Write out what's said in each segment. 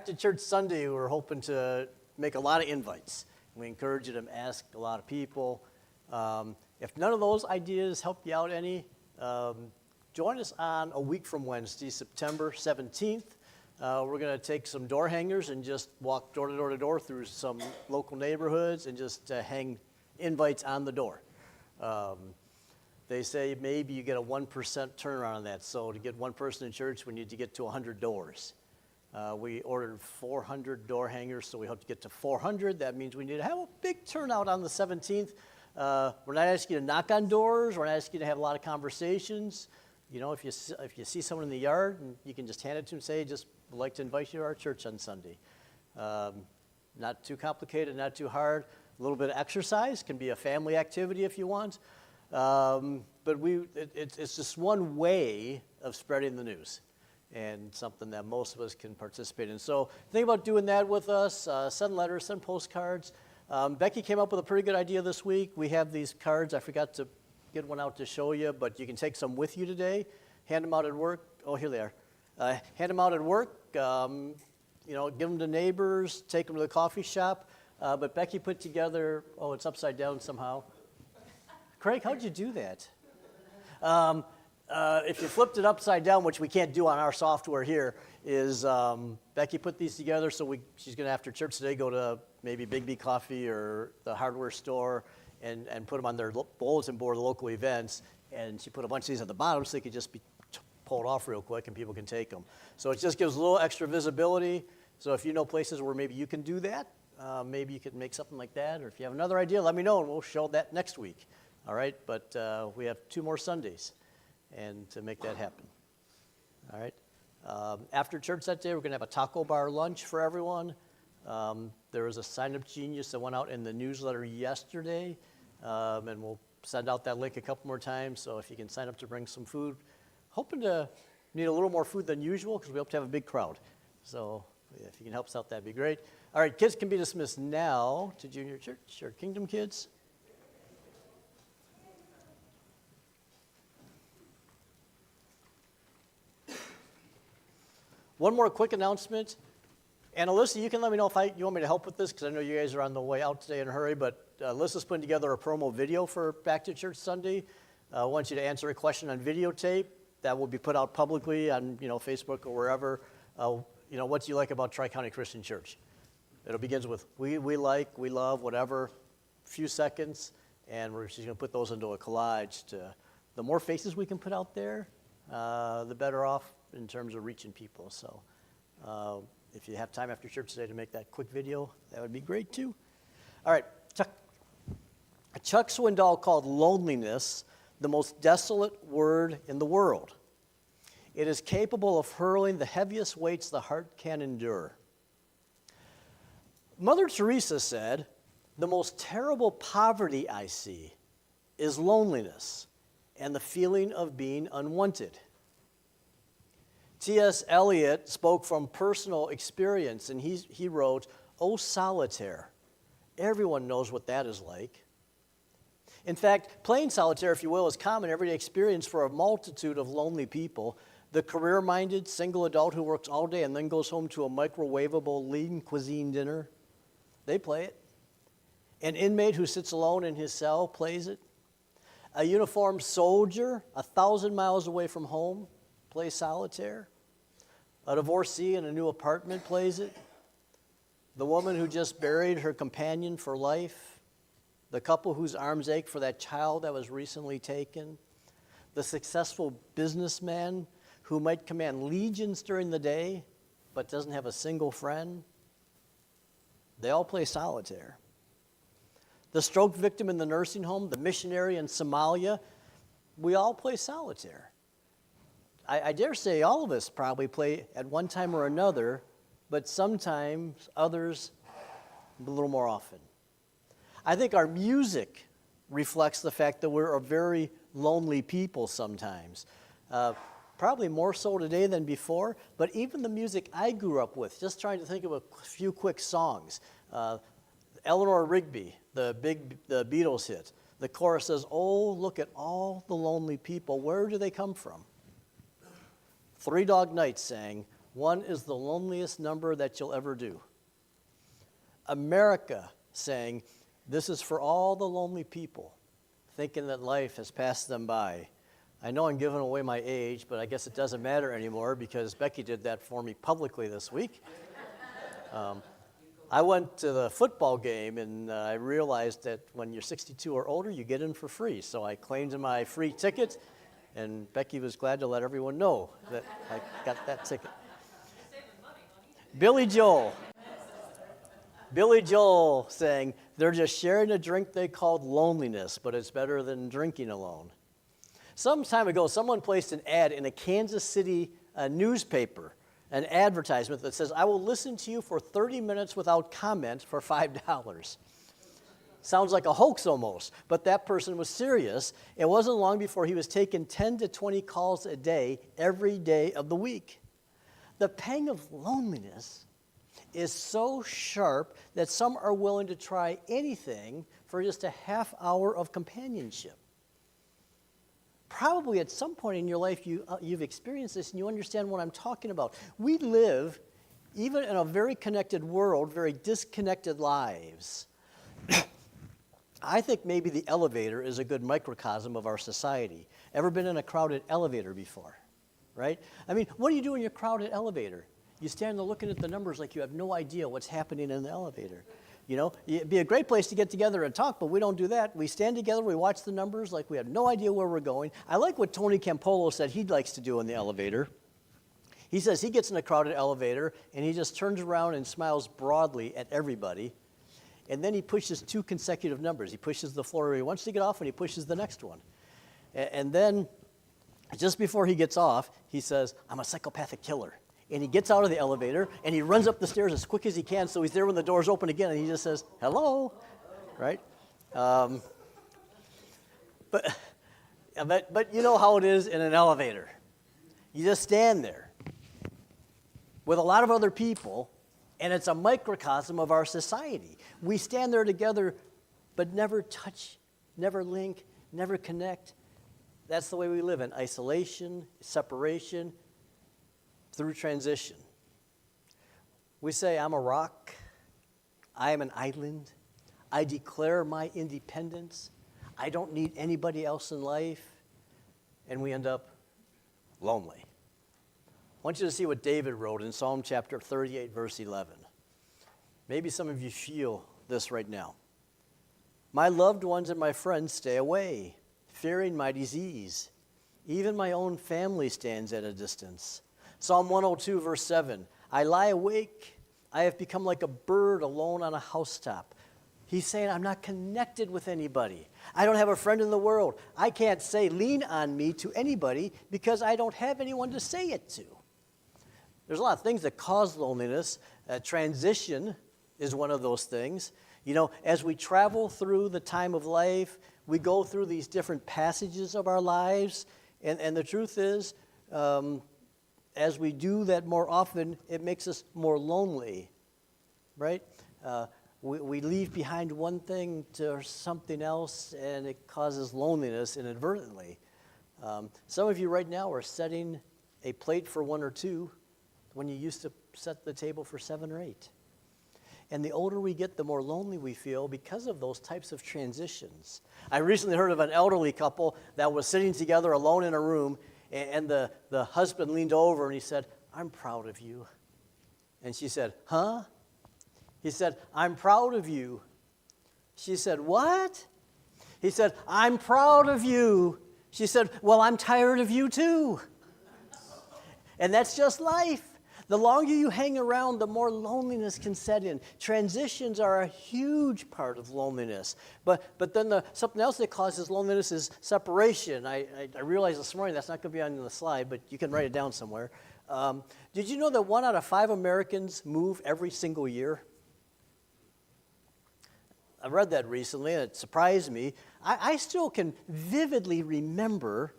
to Church Sunday, we're hoping to make a lot of invites. We encourage you to ask a lot of people. If none of those ideas help you out any, join us on a week from Wednesday, September 17th. We're going to take some door hangers and just walk door to door to door through some local neighborhoods and just hang invites on the door. They say maybe you get a 1% turnaround on that. So to get one person in church, we need to get to 100 doors. We ordered 400 door hangers, so we hope to get to 400. That means we need to have a big turnout on the 17th. We're not asking you to knock on doors. We're not asking you to have a lot of conversations. You know, if you see someone in the yard, and you can just hand it to them and say, just would like to invite you to our church on Sunday. Not too complicated, not too hard. A little bit of exercise can be a family activity if you want. But it's just one way of spreading the news and something that most of us can participate in. So think about doing that with us. Send letters, send postcards. Becky came up with a pretty good idea this week. We have these cards. I forgot to get one out to show you, but you can take some with you today. Hand them out at work. Oh, here they are. Hand them out at work. You know, give them to neighbors. Take them to the coffee shop. But Becky put together, oh, it's upside down somehow. Craig, how'd you do that? If you flipped it upside down, which we can't do on our software here, is Becky put these together, so she's going to, after church today, go to maybe Big B Coffee or the hardware store and put them on their bulletin board of local events, and she put a bunch of these at the bottom so they could just be pulled off real quick and people can take them. So it just gives a little extra visibility. So if you know places where maybe you can do that, maybe you could make something like that, or if you have another idea, let me know and we'll show that next week. All right, but we have 2 more Sundays and to make that happen. All right. After church that day, we're going to have a taco bar lunch for everyone. There was a sign-up genius that went out in the newsletter yesterday, and we'll send out that link a couple more times. So if you can sign up to bring some food, hoping to need a little more food than usual because we hope to have a big crowd. So if you can help us out, that'd be great. All right, kids can be dismissed now to junior church or Kingdom kids. One more quick announcement. And Alyssa, you can let me know if you want me to help with this, because I know you guys are on the way out today in a hurry, but Alyssa's putting together a promo video for Back to Church Sunday. I want you to answer a question on videotape. That will be put out publicly on Facebook or wherever. What do you like about Tri-County Christian Church? It begins with we like, we love, whatever, few seconds, and she's going to put those into a collage. The more faces we can put out there, the better off in terms of reaching people. So if you have time after church today to make that quick video, that would be great too. All right, Chuck Swindoll called loneliness the most desolate word in the world. It is capable of hurling the heaviest weights the heart can endure. Mother Teresa said, "The most terrible poverty I see is loneliness and the feeling of being unwanted." T.S. Eliot spoke from personal experience, and he wrote, "Oh, solitaire, everyone knows what that is like." In fact, playing solitaire, if you will, is common everyday experience for a multitude of lonely people. The career-minded single adult who works all day and then goes home to a microwavable lean cuisine dinner, they play it. An inmate who sits alone in his cell plays it. A uniformed soldier 1,000 miles away from home plays solitaire. A divorcee in a new apartment plays it. The woman who just buried her companion for life. The couple whose arms ache for that child that was recently taken. The successful businessman who might command legions during the day but doesn't have a single friend. They all play solitaire. The stroke victim in the nursing home, the missionary in Somalia, we all play solitaire. I dare say all of us probably play at one time or another, but sometimes others a little more often. I think our music reflects the fact that we're a very lonely people sometimes. Probably more so today than before, but even the music I grew up with, just trying to think of a few quick songs. Eleanor Rigby, the Beatles hit. The chorus says, "Oh, look at all the lonely people. Where do they come from?" Three Dog Night sang, One is the loneliest number that you'll ever do. America saying, this is for all the lonely people, thinking that life has passed them by. I know I'm giving away my age, but I guess it doesn't matter anymore because Becky did that for me publicly this week. I went to the football game, and I realized that when you're 62 or older, you get in for free. So I claimed my free ticket, and Becky was glad to let everyone know that I got that ticket. Billy Joel saying, they're just sharing a drink they called loneliness, but it's better than drinking alone. Some time ago, someone placed an ad in a Kansas City newspaper, an advertisement that says, I will listen to you for 30 minutes without comment for $5. Sounds like a hoax almost, but that person was serious. It wasn't long before he was taking 10 to 20 calls a day, every day of the week. The pang of loneliness is so sharp that some are willing to try anything for just a half hour of companionship. Probably at some point in your life you've experienced this and you understand what I'm talking about. We live, even in a very connected world, very disconnected lives. I think maybe the elevator is a good microcosm of our society. Ever been in a crowded elevator before? Right? I mean, what do you do in your crowded elevator? You stand there looking at the numbers like you have no idea what's happening in the elevator. You know, it'd be a great place to get together and talk, but we don't do that. We stand together, we watch the numbers like we have no idea where we're going. I like what Tony Campolo said he likes to do in the elevator. He says he gets in a crowded elevator and he just turns around and smiles broadly at everybody. And then he pushes 2 consecutive numbers. He pushes the floor where he wants to get off and he pushes the next one. And then just before he gets off, he says, I'm a psychopathic killer. And he gets out of the elevator, and he runs up the stairs as quick as he can, so he's there when the doors open again, and he just says, hello, right? But you know how it is in an elevator. You just stand there with a lot of other people, and it's a microcosm of our society. We stand there together, but never touch, never link, never connect. That's the way we live, in isolation, separation, through transition. We say, I'm a rock, I am an island, I declare my independence, I don't need anybody else in life, and we end up lonely. I want you to see what David wrote in Psalm chapter 38, verse 11. Maybe some of you feel this right now. My loved ones and my friends stay away, fearing my disease. Even my own family stands at a distance. Psalm 102, verse 7, I lie awake. I have become like a bird alone on a housetop. He's saying, I'm not connected with anybody. I don't have a friend in the world. I can't say, lean on me to anybody because I don't have anyone to say it to. There's a lot of things that cause loneliness. Transition is one of those things. You know, as we travel through the time of life, we go through these different passages of our lives, and the truth is, as we do that more often, it makes us more lonely, right? We leave behind one thing to something else, and it causes loneliness inadvertently. Some of you right now are setting a plate for 1 or 2 when you used to set the table for 7 or 8. And the older we get, the more lonely we feel because of those types of transitions. I recently heard of an elderly couple that was sitting together alone in a room, and the husband leaned over and he said, I'm proud of you. And she said, huh? He said, I'm proud of you. She said, what? He said, I'm proud of you. She said, well, I'm tired of you too. And that's just life. The longer you hang around, the more loneliness can set in. Transitions are a huge part of loneliness. But then something else that causes loneliness is separation. I realized this morning that's not going to be on the slide, but you can write it down somewhere. Did you know that 1 out of 5 Americans move every single year? I read that recently, and it surprised me. I still can vividly remember,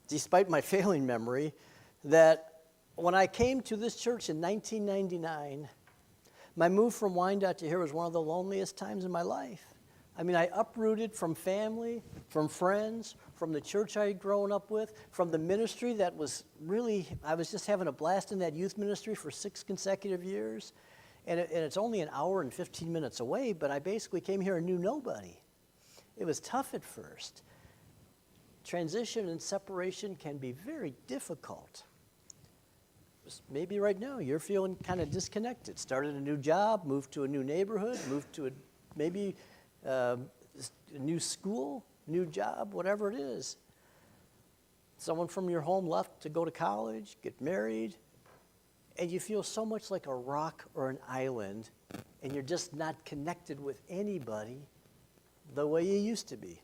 despite my failing memory, that when I came to this church in 1999, my move from Wyandotte to here was one of the loneliest times in my life. I mean, I uprooted from family, from friends, from the church I had grown up with, from the ministry that was really, I was just having a blast in that youth ministry for 6 consecutive years. And it's only an hour and 15 minutes away, but I basically came here and knew nobody. It was tough at first. Transition and separation can be very difficult. Maybe right now you're feeling kind of disconnected. Started a new job, moved to a new neighborhood, moved to a new school, new job, whatever it is. Someone from your home left to go to college, get married, and you feel so much like a rock or an island, and you're just not connected with anybody the way you used to be.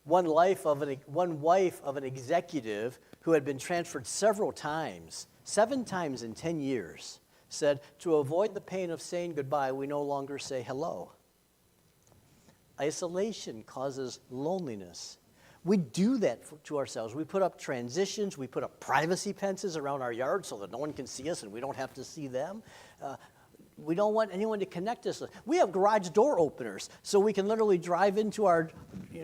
One wife of an executive who had been transferred several times, 7 times in 10 years, said, to avoid the pain of saying goodbye, we no longer say hello. Isolation causes loneliness. We do that to ourselves. We put up transitions. We put up privacy fences around our yard so that no one can see us and we don't have to see them. We don't want anyone to connect us. We have garage door openers so we can literally drive into our,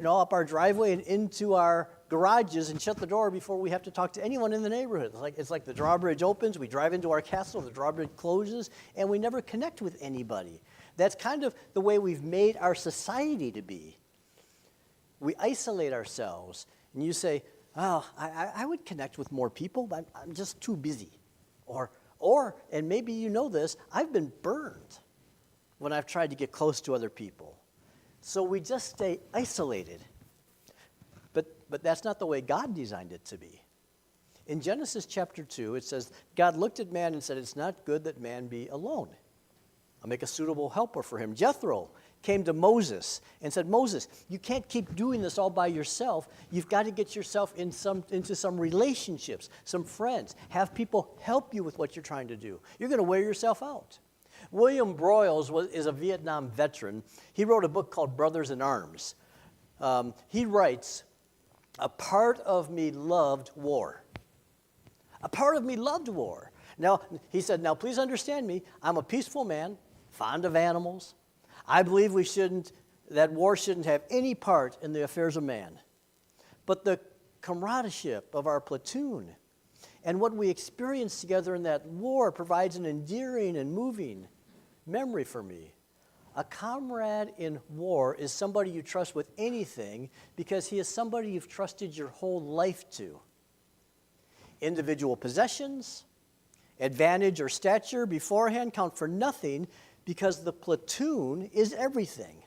up our driveway and into our garages and shut the door before we have to talk to anyone in the neighborhood. It's like the drawbridge opens, we drive into our castle, the drawbridge closes, and we never connect with anybody. That's kind of the way we've made our society to be. We isolate ourselves, and you say, oh, I would connect with more people, but I'm just too busy. Or, and maybe you know this, I've been burned when I've tried to get close to other people. So we just stay isolated. But that's not the way God designed it to be. In Genesis chapter 2, it says, God looked at man and said, it's not good that man be alone. I'll make a suitable helper for him. Jethro came to Moses and said, Moses, you can't keep doing this all by yourself. You've got to get yourself into some relationships, some friends. Have people help you with what you're trying to do. You're going to wear yourself out. William Broyles is a Vietnam veteran. He wrote a book called Brothers in Arms. He writes, a part of me loved war. A part of me loved war. Now, he said, now please understand me. I'm a peaceful man, fond of animals. I believe that war shouldn't have any part in the affairs of man. But the comradeship of our platoon and what we experienced together in that war provides an endearing and moving memory for me. A comrade in war is somebody you trust with anything because he is somebody you've trusted your whole life to. Individual possessions, advantage, or stature beforehand count for nothing because the platoon is everything.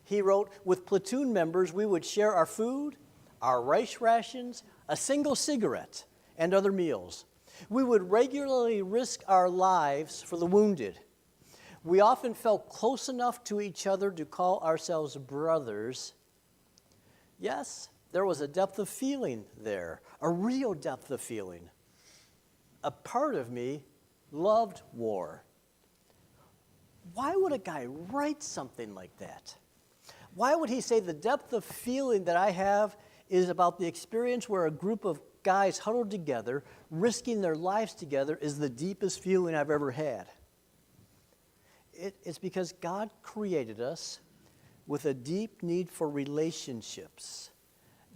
He wrote, with platoon members, we would share our food, our rice rations, a single cigarette, and other meals. We would regularly risk our lives for the wounded. We often felt close enough to each other to call ourselves brothers. Yes, there was a depth of feeling there, a real depth of feeling. A part of me loved war. Why would a guy write something like that? Why would he say the depth of feeling that I have is about the experience where a group of guys huddled together, risking their lives together, is the deepest feeling I've ever had? It's because God created us with a deep need for relationships.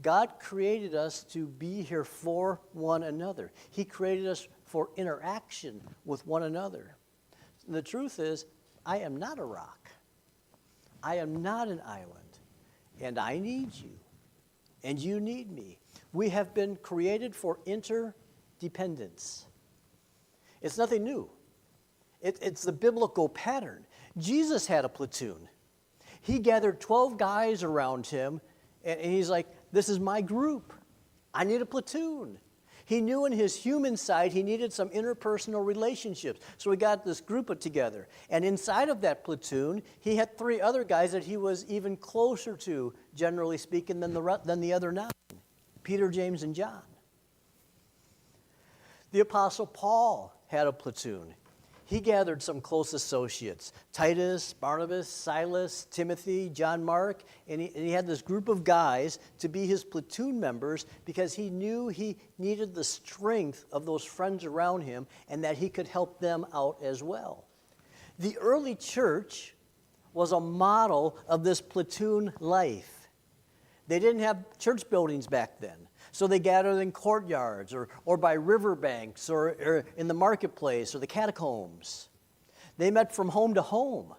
God created us to be here for one another. He created us for interaction with one another. And the truth is, I am not a rock. I am not an island. And I need you. And you need me. We have been created for interdependence. It's nothing new. It's the biblical pattern. Jesus had a platoon. He gathered 12 guys around him, and he's like, this is my group. I need a platoon. He knew in his human side he needed some interpersonal relationships. So he got this group together. And inside of that platoon, he had 3 other guys that he was even closer to, generally speaking, than the other 9, Peter, James, and John. The Apostle Paul had a platoon. He gathered some close associates, Titus, Barnabas, Silas, Timothy, John Mark, and he had this group of guys to be his platoon members because he knew he needed the strength of those friends around him and that he could help them out as well. The early church was a model of this platoon life. They didn't have church buildings back then, so they gathered in courtyards or by riverbanks or in the marketplace or the catacombs. They met from home to home.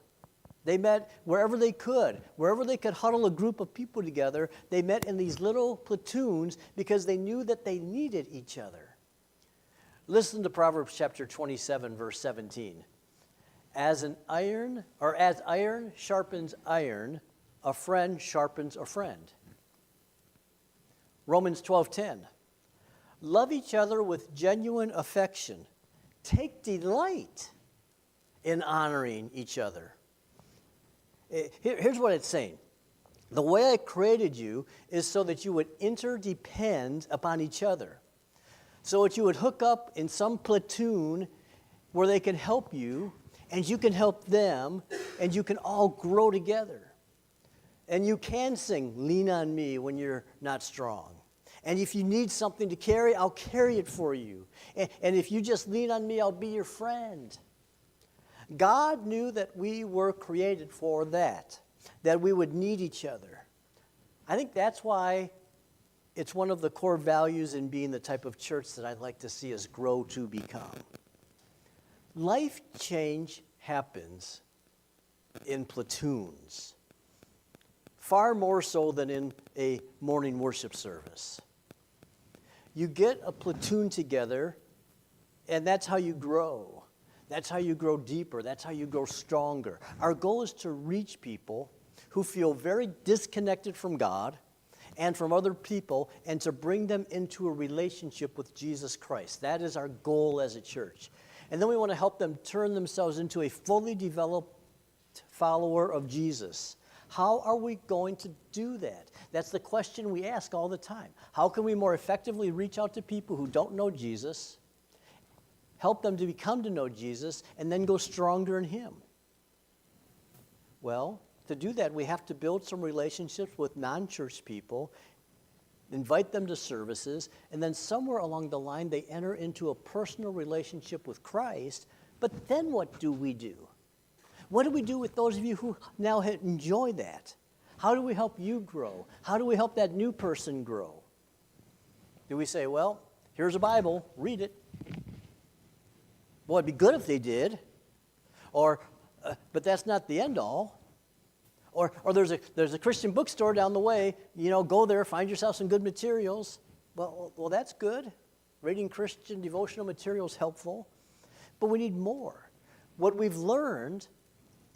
They met wherever they could huddle a group of people together. They met in these little platoons because they knew that they needed each other. Listen to Proverbs chapter 27, verse 17. As iron sharpens iron, a friend sharpens a friend. Romans 12:10. Love each other with genuine affection. Take delight in honoring each other. Here's what it's saying. The way I created you is so that you would interdepend upon each other. So that you would hook up in some platoon where they can help you, and you can help them, and you can all grow together. And you can sing, "Lean on me" when you're not strong. And if you need something to carry, I'll carry it for you. And if you just lean on me, I'll be your friend. God knew that we were created for that we would need each other. I think that's why it's one of the core values in being the type of church that I'd like to see us grow to become. Life change happens in platoons, far more so than in a morning worship service. You get a platoon together, and that's how you grow. That's how you grow deeper. That's how you grow stronger. Our goal is to reach people who feel very disconnected from God and from other people, and to bring them into a relationship with Jesus Christ. That is our goal as a church. And then we want to help them turn themselves into a fully developed follower of Jesus. How are we going to do that? That's the question we ask all the time. How can we more effectively reach out to people who don't know Jesus, help them to become to know Jesus, and then go stronger in Him? Well, to do that, we have to build some relationships with non-church people, invite them to services, and then somewhere along the line, they enter into a personal relationship with Christ. But then what do we do? What do we do with those of you who now enjoy that? How do we help you grow? How do we help that new person grow? Do we say, well, here's a Bible, read it? Well, it'd be good if they did. Or, but that's not the end all. Or there's a Christian bookstore down the way, go there, find yourself some good materials. Well, that's good. Reading Christian devotional material is helpful. But we need more. What we've learned,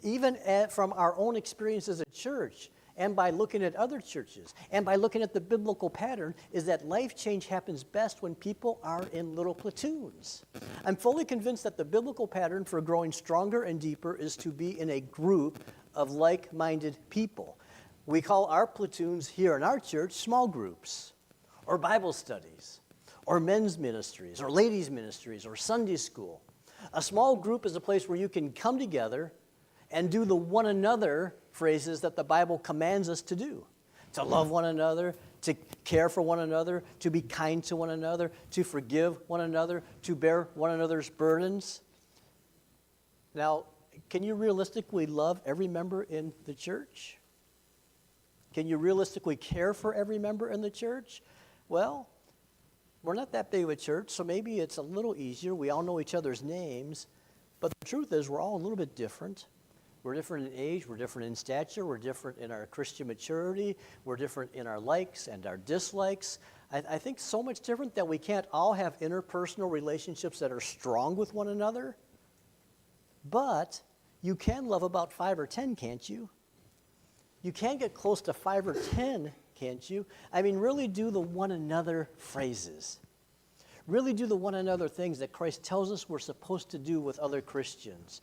even from our own experience as a church, and by looking at other churches, and by looking at the biblical pattern, is that life change happens best when people are in little platoons. I'm fully convinced that the biblical pattern for growing stronger and deeper is to be in a group of like-minded people. We call our platoons here in our church small groups, or Bible studies, or men's ministries, or ladies' ministries, or Sunday school. A small group is a place where you can come together and do the one another phrases that the Bible commands us to do. To love one another, to care for one another, to be kind to one another, to forgive one another, to bear one another's burdens. Now, can you realistically love every member in the church? Can you realistically care for every member in the church? Well, we're not that big of a church, so maybe it's a little easier. We all know each other's names. But the truth is, we're all a little bit different. We're different in age, we're different in stature, we're different in our Christian maturity, we're different in our likes and our dislikes. I think so much different that we can't all have interpersonal relationships that are strong with one another. But you can love about 5 or 10, can't you? You can get close to 5 or 10, can't you? I mean, really do the one another phrases. Really do the one another things that Christ tells us we're supposed to do with other Christians.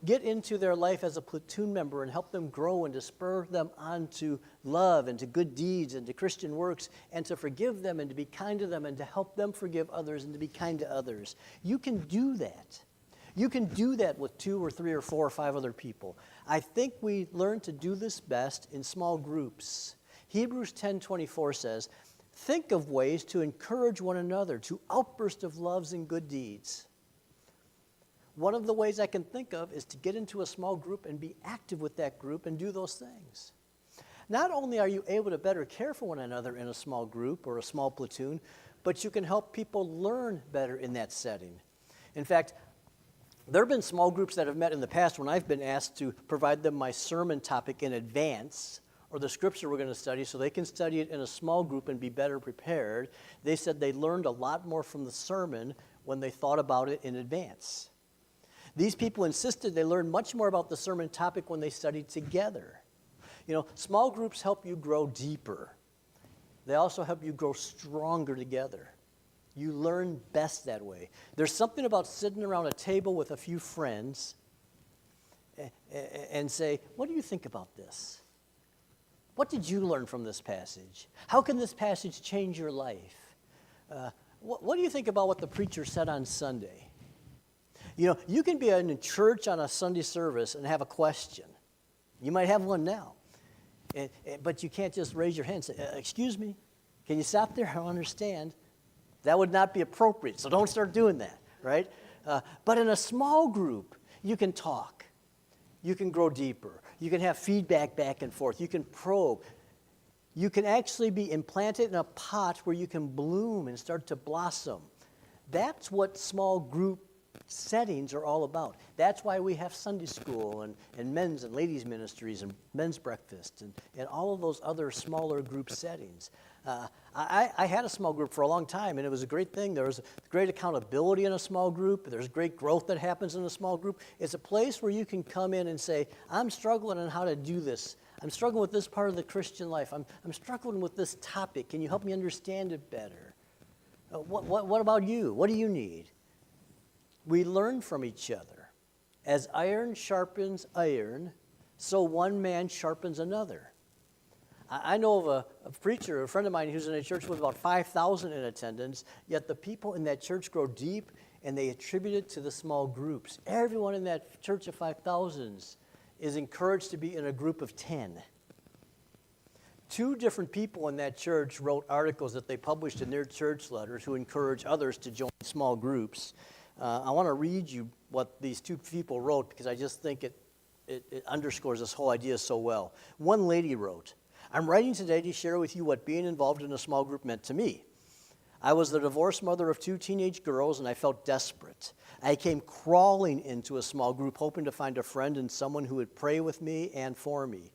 Get into their life as a platoon member and help them grow and to spur them on to love and to good deeds and to Christian works and to forgive them and to be kind to them and to help them forgive others and to be kind to others. You can do that. You can do that with 2 or 3 or 4 or 5 other people. I think we learn to do this best in small groups. Hebrews 10:24 says, think of ways to encourage one another to outburst of loves and good deeds. one of the ways I can think of is to get into a small group and be active with that group and do those things. Not only are you able to better care for one another in a small group or a small platoon, but you can help people learn better in that setting. In fact, there have been small groups that have met in the past when I've been asked to provide them my sermon topic in advance or the scripture we're going to study so they can study it in a small group and be better prepared. They said they learned a lot more from the sermon when they thought about it in advance. These people insisted they learned much more about the sermon topic when they studied together. You know, small groups help you grow deeper. They also help you grow stronger together. You learn best that way. There's something about sitting around a table with a few friends and say, what do you think about this? What did you learn from this passage? How can this passage change your life? What do you think about what the preacher said on Sunday? You know, you can be in a church on a Sunday service and have a question. You might have one now. But you can't just raise your hand and say, excuse me, can you stop there? I don't understand. That would not be appropriate, so don't start doing that, right? But in a small group, you can talk. You can grow deeper. You can have feedback back and forth. You can probe. You can actually be implanted in a pot where you can bloom and start to blossom. That's what small group settings are all about. That's why we have Sunday school and men's and ladies' ministries and men's breakfast and all of those other smaller group settings. I had a small group for a long time, and it was a great thing. There was great accountability in a small group. There's great growth that happens in a small group. It's a place where you can come in and say, I'm struggling on how to do this. I'm struggling with this part of the Christian life. I'm struggling with this topic. Can you help me understand it better? What about you? What do you need? We learn from each other. As iron sharpens iron, so one man sharpens another. I know of a preacher, a friend of mine who's in a church with about 5,000 in attendance, yet the people in that church grow deep and they attribute it to the small groups. Everyone in that church of 5,000s is encouraged to be in a group of 10. 2 different people in that church wrote articles that they published in their church letters who encourage others to join small groups. I want to read you what these 2 people wrote because I just think it underscores this whole idea so well. One lady wrote, I'm writing today to share with you what being involved in a small group meant to me. I was the divorced mother of 2 teenage girls, and I felt desperate. I came crawling into a small group, hoping to find a friend and someone who would pray with me and for me.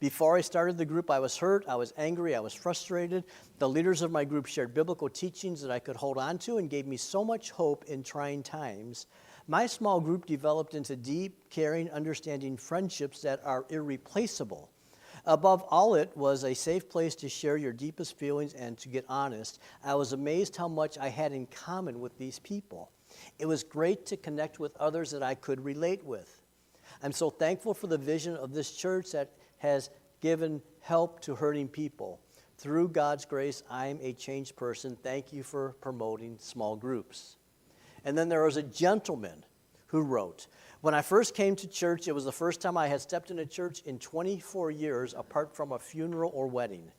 Before I started the group, I was hurt, I was angry, I was frustrated. The leaders of my group shared biblical teachings that I could hold on to and gave me so much hope in trying times. My small group developed into deep, caring, understanding friendships that are irreplaceable. Above all, it was a safe place to share your deepest feelings and to get honest. I was amazed how much I had in common with these people. It was great to connect with others that I could relate with. I'm so thankful for the vision of this church that has given help to hurting people. Through God's grace, I'm a changed person. Thank you for promoting small groups. And then there was a gentleman who wrote, when I first came to church, it was the first time I had stepped in a church in 24 years, apart from a funeral or wedding.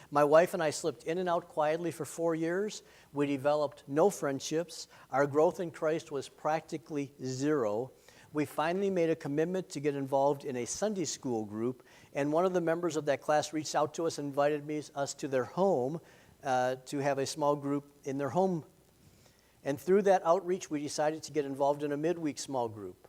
My wife and I slipped in and out quietly for 4 years. We developed no friendships. Our growth in Christ was practically zero. We finally made a commitment to get involved in a Sunday school group, and one of the members of that class reached out to us and invited us to their home to have a small group in their home. And through that outreach, we decided to get involved in a midweek small group.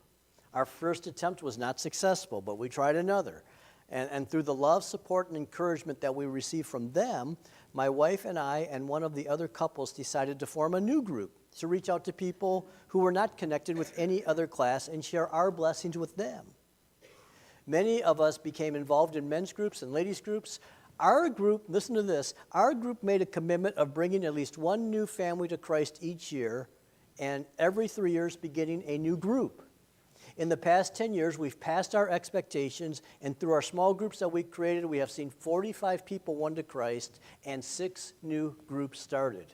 Our first attempt was not successful, but we tried another. And through the love, support, and encouragement that we received from them, my wife and I and one of the other couples decided to form a new group to reach out to people who were not connected with any other class and share our blessings with them. Many of us became involved in men's groups and ladies' groups. Our group, listen to this, our group made a commitment of bringing at least one new family to Christ each year, and every 3 years beginning a new group. In the past 10 years, we've passed our expectations, and through our small groups that we created, we have seen 45 people won to Christ, and 6 new groups started.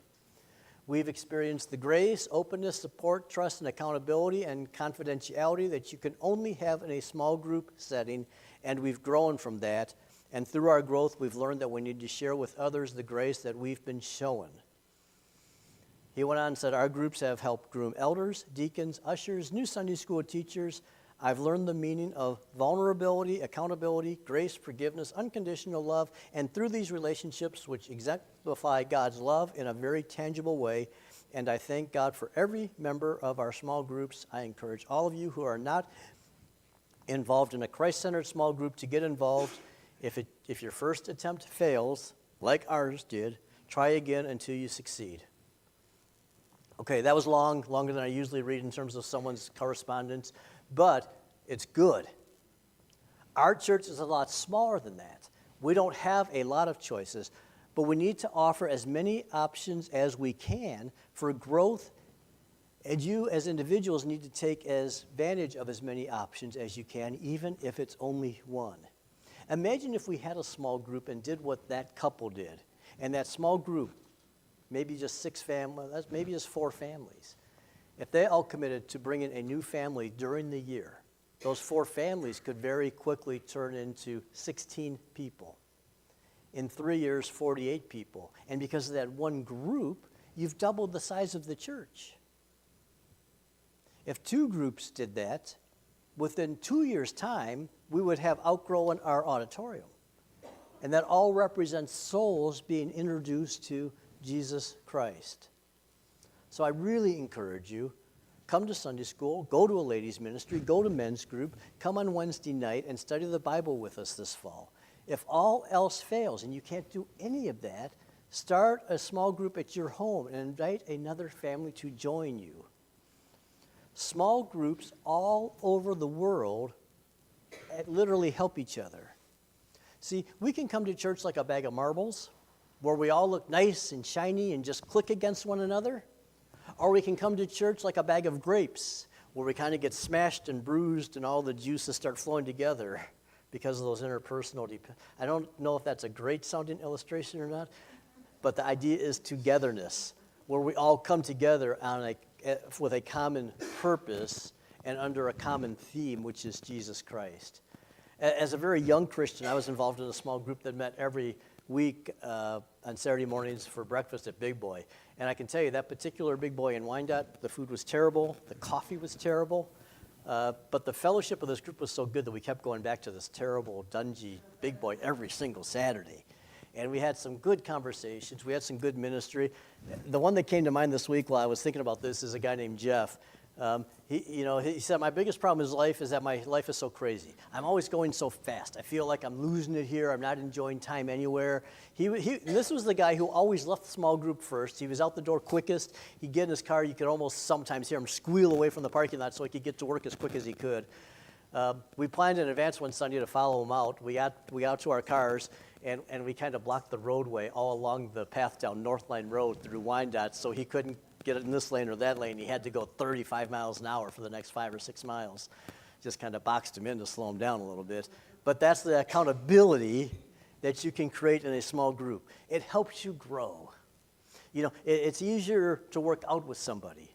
We've experienced the grace, openness, support, trust, and accountability and confidentiality that you can only have in a small group setting, and we've grown from that. And through our growth, we've learned that we need to share with others the grace that we've been shown. He went on and said, our groups have helped groom elders, deacons, ushers, new Sunday school teachers. I've learned the meaning of vulnerability, accountability, grace, forgiveness, unconditional love, and through these relationships, which exemplify God's love in a very tangible way. And I thank God for every member of our small groups. I encourage all of you who are not involved in a Christ-centered small group to get involved. If your first attempt fails, like ours did, try again until you succeed. Okay, that was longer than I usually read in terms of someone's correspondence, but it's good. Our church is a lot smaller than that. We don't have a lot of choices, but we need to offer as many options as we can for growth, and you as individuals need to take advantage of as many options as you can, even if it's only one. Imagine if we had a small group and did what that couple did, and that small group, maybe just 6 families, maybe just 4 families. If they all committed to bringing a new family during the year, those 4 families could very quickly turn into 16 people. In 3 years, 48 people. And because of that one group, you've doubled the size of the church. If 2 groups did that, within 2 years' time, we would have outgrown our auditorium. And that all represents souls being introduced to Jesus Christ. So I really encourage you, come to Sunday school, go to a ladies' ministry, go to men's group, come on Wednesday night and study the Bible with us this fall. If all else fails and you can't do any of that, start a small group at your home and invite another family to join you. Small groups all over the world literally help each other. See, we can come to church like a bag of marbles, where we all look nice and shiny and just click against one another. Or we can come to church like a bag of grapes, where we kind of get smashed and bruised and all the juices start flowing together because of those interpersonal. I don't know if that's a great sounding illustration or not, but the idea is togetherness, where we all come together with a common purpose and under a common theme, which is Jesus Christ. As a very young Christian, I was involved in a small group that met every week on Saturday mornings for breakfast at Big Boy. And I can tell you that particular Big Boy in Wyandotte, the food was terrible, the coffee was terrible, but the fellowship of this group was so good that we kept going back to this terrible, dungy Big Boy every single Saturday. And we had some good conversations. We had some good ministry. The one that came to mind this week while I was thinking about this is a guy named Jeff. He said, my biggest problem in his life is that my life is so crazy. I'm always going so fast. I feel like I'm losing it here. I'm not enjoying time anywhere. This was the guy who always left the small group first. He was out the door quickest. He'd get in his car. You could almost sometimes hear him squeal away from the parking lot so he could get to work as quick as he could. We planned in advance one Sunday to follow him out. We got to our cars, and we kind of blocked the roadway all along the path down Northline Road through Wyandotte, so he couldn't get in this lane or that lane. He had to go 35 miles an hour for the next 5 or 6 miles. Just kind of boxed him in to slow him down a little bit. But that's the accountability that you can create in a small group. It helps you grow. You know, it's easier to work out with somebody.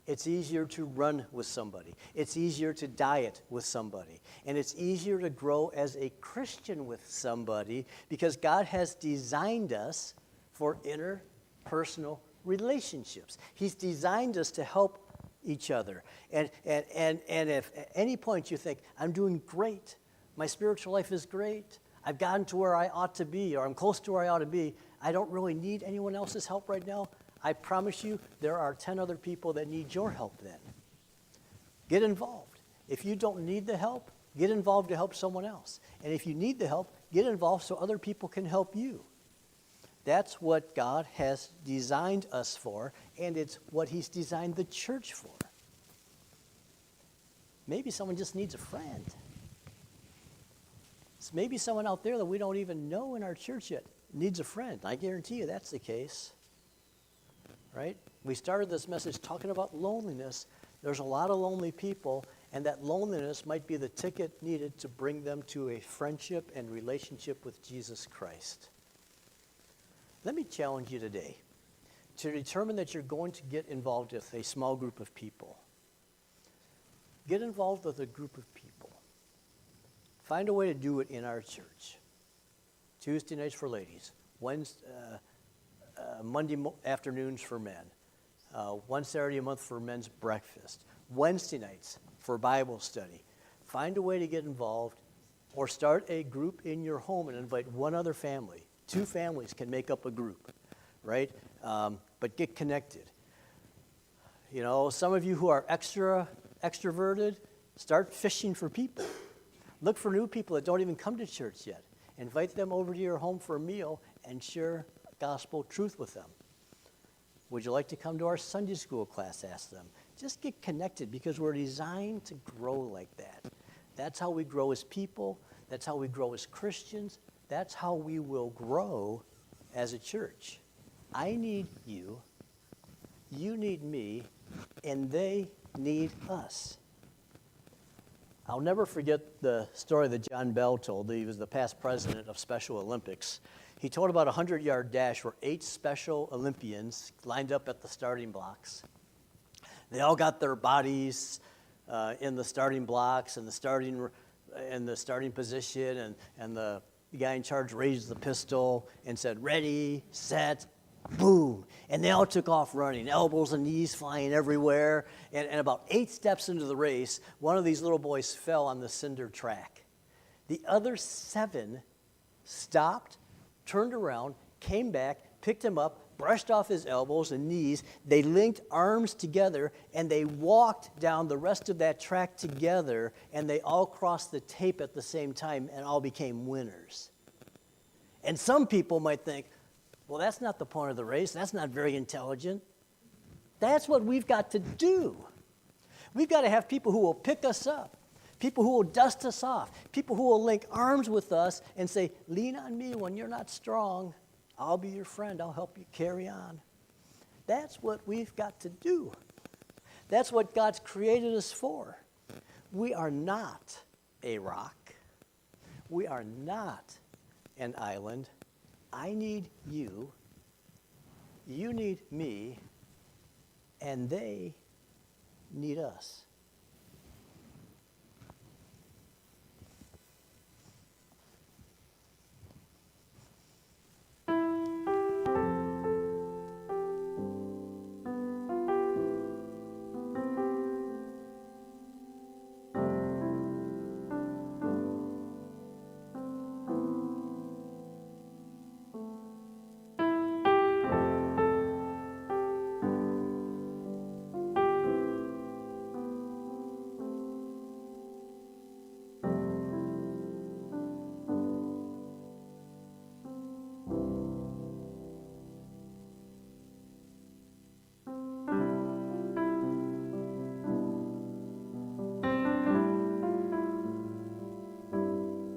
It's easier to run with somebody. It's easier to diet with somebody. And it's easier to grow as a Christian with somebody because God has designed us for interpersonal relationships. He's designed us to help each other. And if at any point you think, I'm doing great, my spiritual life is great, I've gotten to where I ought to be, or I'm close to where I ought to be, I don't really need anyone else's help right now, I promise you there are 10 other people that need your help then. Get involved. If you don't need the help, get involved to help someone else. And if you need the help, get involved so other people can help you. That's what God has designed us for, and it's what He's designed the church for. Maybe someone just needs a friend. Maybe someone out there that we don't even know in our church yet needs a friend. I guarantee you that's the case. Right? We started this message talking about loneliness. There's a lot of lonely people, and that loneliness might be the ticket needed to bring them to a friendship and relationship with Jesus Christ. Let me challenge you today to determine that you're going to get involved with a small group of people. Get involved with a group of people. Find a way to do it in our church. Tuesday nights for ladies, Monday afternoons for men, one Saturday a month for men's breakfast, Wednesday nights for Bible study. Find a way to get involved, or start a group in your home and invite one other family. 2 families can make up a group, right? But get connected. You know, some of you who are extroverted, start fishing for people. Look for new people that don't even come to church yet. Invite them over to your home for a meal and share gospel truth with them. Would you like to come to our Sunday school class? Ask them. Just get connected, because we're designed to grow like that. That's how we grow as people. That's how we grow as Christians. That's how we will grow as a church. I need you. You need me. And they need us. I'll never forget the story that John Bell told. He was the past president of Special Olympics. He told about a 100-yard dash where 8 Special Olympians lined up at the starting blocks. They all got their bodies in the starting blocks and the starting position, and the guy in charge raised the pistol and said, "Ready, set, boom." And they all took off running, elbows and knees flying everywhere. And about 8 steps into the race, one of these little boys fell on the cinder track. The other 7 stopped, turned around, came back, picked him up, brushed off his elbows and knees. They linked arms together, and they walked down the rest of that track together, and they all crossed the tape at the same time and all became winners. And some people might think, well, that's not the point of the race. That's not very intelligent. That's what we've got to do. We've got to have people who will pick us up, people who will dust us off, people who will link arms with us and say, lean on me when you're not strong. I'll be your friend. I'll help you carry on. That's what we've got to do. That's what God's created us for. We are not a rock. We are not an island. I need you. You need me. And they need us.